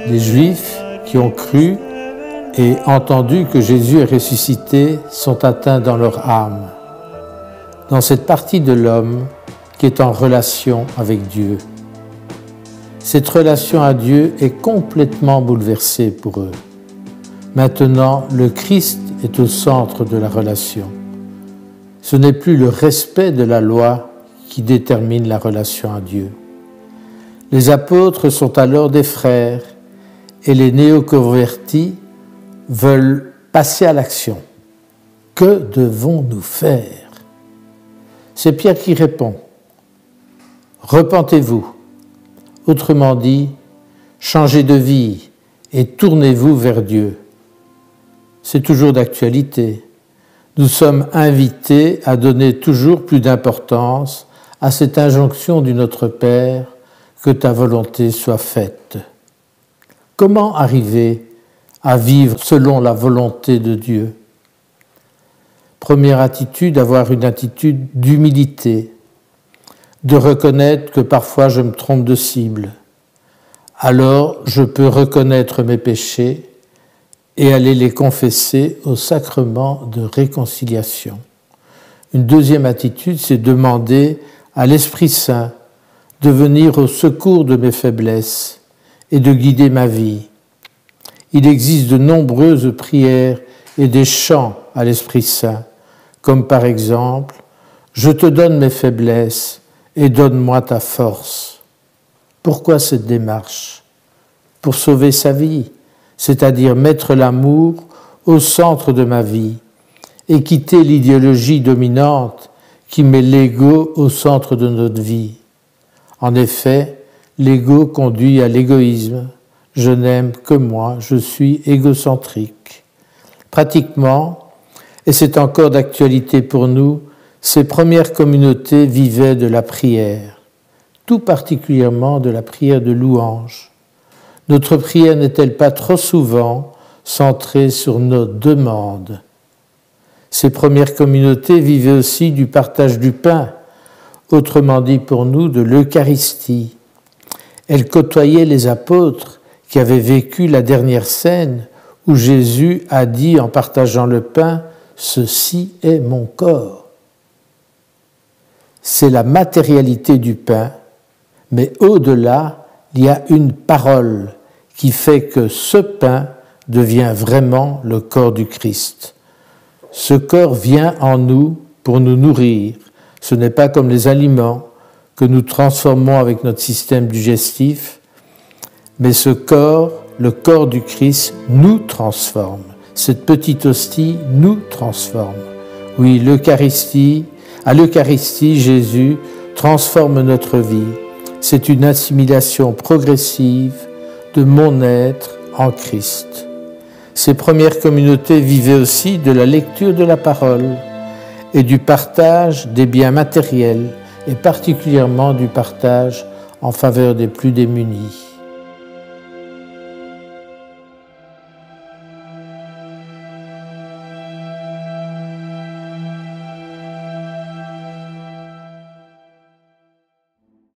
Les Juifs qui ont cru et entendu que Jésus est ressuscité sont atteints dans leur âme, dans cette partie de l'homme qui est en relation avec Dieu. Cette relation à Dieu est complètement bouleversée pour eux. Maintenant, le Christ est au centre de la relation. Ce n'est plus le respect de la loi qui détermine la relation à Dieu. Les apôtres sont alors des frères et les néoconvertis veulent passer à l'action. Que devons-nous faire? C'est Pierre qui répond. Repentez-vous. Autrement dit, changez de vie et tournez-vous vers Dieu. C'est toujours d'actualité. Nous sommes invités à donner toujours plus d'importance à cette injonction du Notre Père, que ta volonté soit faite. Comment arriver à vivre selon la volonté de Dieu? Première attitude, avoir une attitude d'humilité, de reconnaître que parfois je me trompe de cible. Alors je peux reconnaître mes péchés et aller les confesser au sacrement de réconciliation. Une deuxième attitude, c'est demander à l'Esprit Saint de venir au secours de mes faiblesses et de guider ma vie. Il existe de nombreuses prières et des chants à l'Esprit Saint, comme par exemple « Je te donne mes faiblesses et donne-moi ta force ». Pourquoi cette démarche? Pour sauver sa vie, c'est-à-dire mettre l'amour au centre de ma vie et quitter l'idéologie dominante qui met l'ego au centre de notre vie. En effet, l'ego conduit à l'égoïsme. Je n'aime que moi, je suis égocentrique. Pratiquement, et c'est encore d'actualité pour nous, ces premières communautés vivaient de la prière, tout particulièrement de la prière de louange. Notre prière n'est-elle pas trop souvent centrée sur nos demandes? Ces premières communautés vivaient aussi du partage du pain, autrement dit pour nous de l'Eucharistie. Elles côtoyaient les apôtres qui avaient vécu la dernière scène où Jésus a dit en partageant le pain « Ceci est mon corps ». C'est la matérialité du pain, mais au-delà, il y a une parole qui fait que ce pain devient vraiment le corps du Christ. Ce corps vient en nous pour nous nourrir. Ce n'est pas comme les aliments que nous transformons avec notre système digestif, mais ce corps, le corps du Christ, nous transforme. Cette petite hostie nous transforme. Oui, l'Eucharistie, à l'Eucharistie, Jésus transforme notre vie. C'est une assimilation progressive de mon être en Christ. Ces premières communautés vivaient aussi de la lecture de la parole et du partage des biens matériels et particulièrement du partage en faveur des plus démunis.